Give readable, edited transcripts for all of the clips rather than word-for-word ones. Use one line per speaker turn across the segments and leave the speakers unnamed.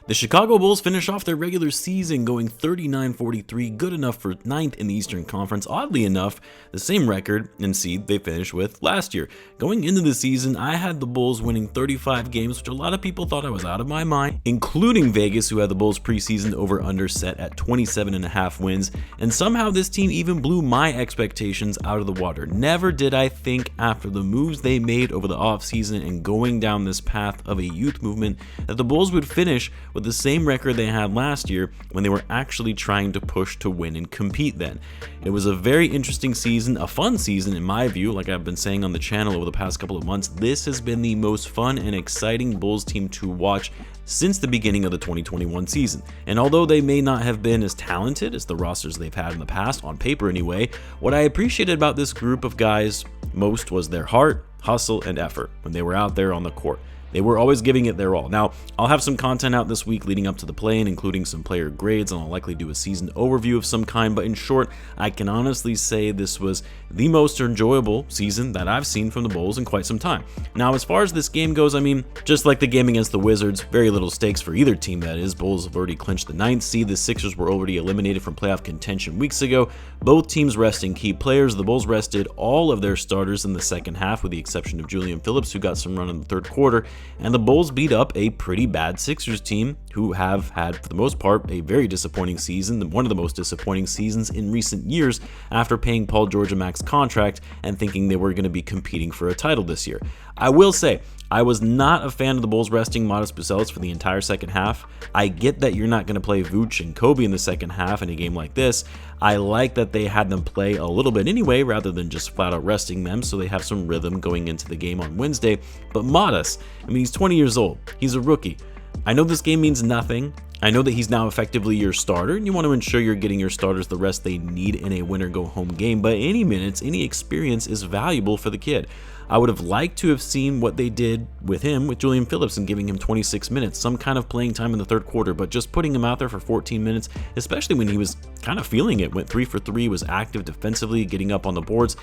The Chicago Bulls finish off their regular season going 39-43, good enough for 9th in the Eastern Conference. Oddly enough, the same record and seed they finished with last year. Going into the season, I had the Bulls winning 35 games, which a lot of people thought I was out of my mind, including Vegas, who had the Bulls preseason over-under set at 27.5 wins, and somehow this team even blew my expectations out of the water. Never did I think, after the moves they made over the offseason and going down this path of a youth movement, that the Bulls would finish with the same record they had last year when they were actually trying to push to win and compete then. It was a very interesting season, a fun season in my view. Like I've been saying on the channel over the past couple of months, this has been the most fun and exciting Bulls team to watch since the beginning of the 2021 season. And although they may not have been as talented as the rosters they've had in the past, on paper anyway, what I appreciated about this group of guys most was their heart, hustle, and effort when they were out there on the court. They were always giving it their all. Now, I'll have some content out this week leading up to the play-in, including some player grades, and I'll likely do a season overview of some kind, but in short, I can honestly say this was the most enjoyable season that I've seen from the Bulls in quite some time. Now, as far as this game goes, I mean, just like the game against the Wizards, very little stakes for either team, that is. Bulls have already clinched the 9th seed. The Sixers were already eliminated from playoff contention weeks ago. Both teams resting key players. The Bulls rested all of their starters in the second half, with the exception of Julian Phillips, who got some run in the third quarter. And the Bulls beat up a pretty bad Sixers team, who have had, for the most part, a very disappointing season, one of the most disappointing seasons in recent years, after paying Paul George a max contract and thinking they were going to be competing for a title this year. I will say, I was not a fan of the Bulls resting Modest Bucelis for the entire second half. I get that you're not going to play Vooch and Kobe in the second half in a game like this. I like that they had them play a little bit anyway, rather than just flat out resting them, so they have some rhythm going into the game on Wednesday. But Modest, I mean, he's 20 years old. He's a rookie. I know this game means nothing. I know that he's now effectively your starter, and you want to ensure you're getting your starters the rest they need in a win-or-go-home game, but any minutes, any experience is valuable for the kid. I would have liked to have seen what they did with him with Julian Phillips and giving him 26 minutes, some kind of playing time in the third quarter, but just putting him out there for 14 minutes, especially when he was kind of feeling it, went 3 for 3, was active defensively, getting up on the boards.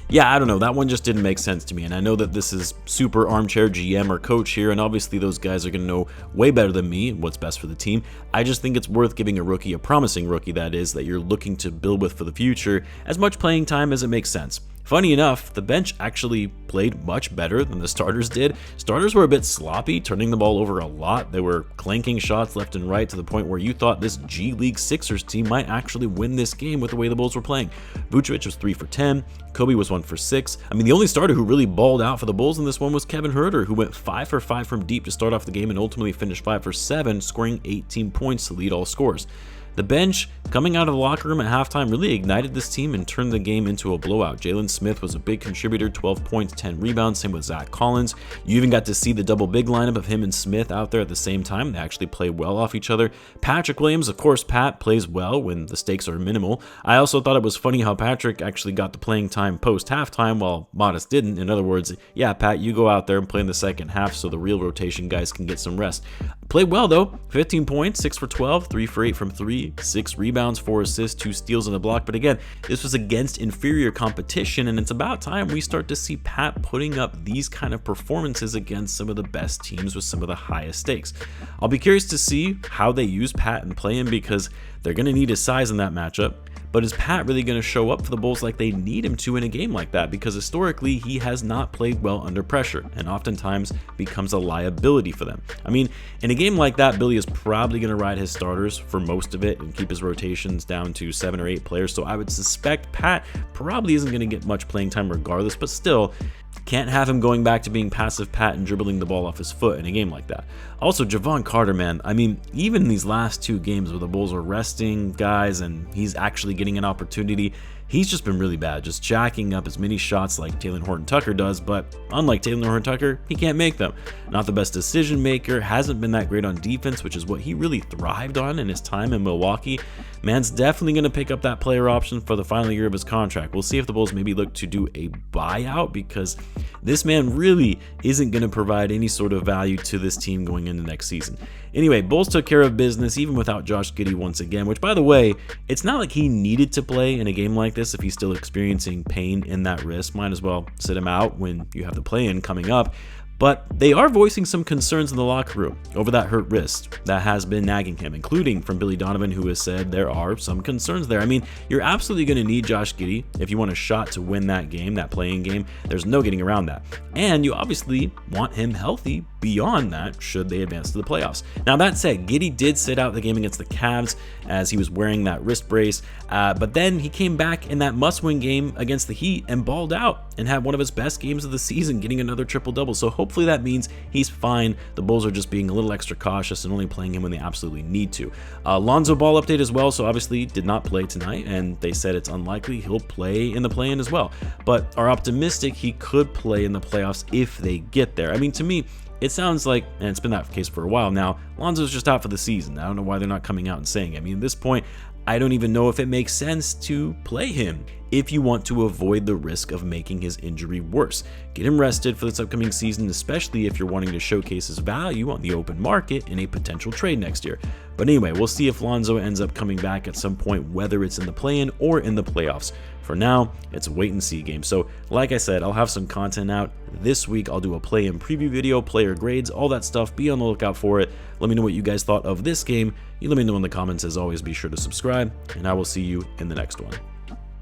Yeah, I don't know, that one just didn't make sense to me, and I know that this is super armchair GM or coach here, and obviously those guys are going to know way better than me what's best for the team. I just think it's worth giving a rookie, a promising rookie that is, that you're looking to build with for the future, as much playing time as it makes sense. Funny enough, the bench actually played much better than the starters did. Starters were a bit sloppy, turning the ball over a lot. They were clanking shots left and right to the point where you thought this G League Sixers team might actually win this game with the way the Bulls were playing. Vucevic was 3 for 10. Kobe was 1 for 6. I mean, the only starter who really balled out for the Bulls in this one was Kevin Huerter, who went 5 for 5 from deep to start off the game and ultimately finished 5 for 7, scoring 18 points to lead all scores. The bench, coming out of the locker room at halftime, really ignited this team and turned the game into a blowout. Jalen Smith was a big contributor, 12 points, 10 rebounds, same with Zach Collins. You even got to see the double big lineup of him and Smith out there at the same time. They actually played well off each other. Patrick Williams, of course, Pat plays well when the stakes are minimal. I also thought it was funny how Patrick actually got the playing time post-halftime while Modest didn't. In other words, yeah, Pat, you go out there and play in the second half so the real rotation guys can get some rest. Played well, though. 15 points, 6 for 12, 3 for 8 from 3, 6 rebounds, 4 assists, 2 steals and a block. But again, this was against inferior competition, and it's about time we start to see Pat putting up these kind of performances against some of the best teams with some of the highest stakes. I'll be curious to see how they use Pat and play him, because they're going to need his size in that matchup. But is Pat really going to show up for the Bulls like they need him to in a game like that? Because historically, he has not played well under pressure and oftentimes becomes a liability for them. I mean, in a game like that, Billy is probably going to ride his starters for most of it and keep his rotations down to 7 or 8 players. So I would suspect Pat probably isn't going to get much playing time regardless, but still, can't have him going back to being passive Pat and dribbling the ball off his foot in a game like that. Also, Jevon Carter, man, I mean, even in these last 2 games where the Bulls are resting guys and he's actually getting an opportunity, he's just been really bad, just jacking up as many shots like Talen Horton-Tucker does, but unlike Talen Horton-Tucker, he can't make them. Not the best decision maker, hasn't been that great on defense, which is what he really thrived on in his time in Milwaukee. Man's definitely going to pick up that player option for the final year of his contract. We'll see if the Bulls maybe look to do a buyout, because this man really isn't going to provide any sort of value to this team going into next season. Anyway, Bulls took care of business even without Josh Giddey once again, which, by the way, it's not like he needed to play in a game like this if he's still experiencing pain in that wrist. Might as well sit him out when you have the play-in coming up. But they are voicing some concerns in the locker room over that hurt wrist that has been nagging him, including from Billy Donovan, who has said there are some concerns there. I mean, you're absolutely going to need Josh Giddey if you want a shot to win that game, that playing game. There's no getting around that. And you obviously want him healthy beyond that should they advance to the playoffs. Now, that said, Giddey did sit out the game against the Cavs as he was wearing that wrist brace, but then he came back in that must-win game against the Heat and balled out and had one of his best games of the season, getting another triple-double. So hopefully that means he's fine. The Bulls are just being a little extra cautious and only playing him when they absolutely need to. Lonzo Ball update as well, so obviously did not play tonight, and they said it's unlikely he'll play in the play-in as well, but are optimistic he could play in the playoffs if they get there. I mean, to me, it sounds like, and it's been that case for a while now, Lonzo's just out for the season. I don't know why they're not coming out and saying it. I mean, at this point, I don't even know if it makes sense to play him if you want to avoid the risk of making his injury worse. Get him rested for this upcoming season, especially if you're wanting to showcase his value on the open market in a potential trade next year. But anyway, we'll see if Lonzo ends up coming back at some point, whether it's in the play-in or in the playoffs. For now, it's a wait-and-see game. So, like I said, I'll have some content out this week. I'll do a play-in preview video, player grades, all that stuff. Be on the lookout for it. Let me know what you guys thought of this game. You let me know in the comments. As always, be sure to subscribe, and I will see you in the next one.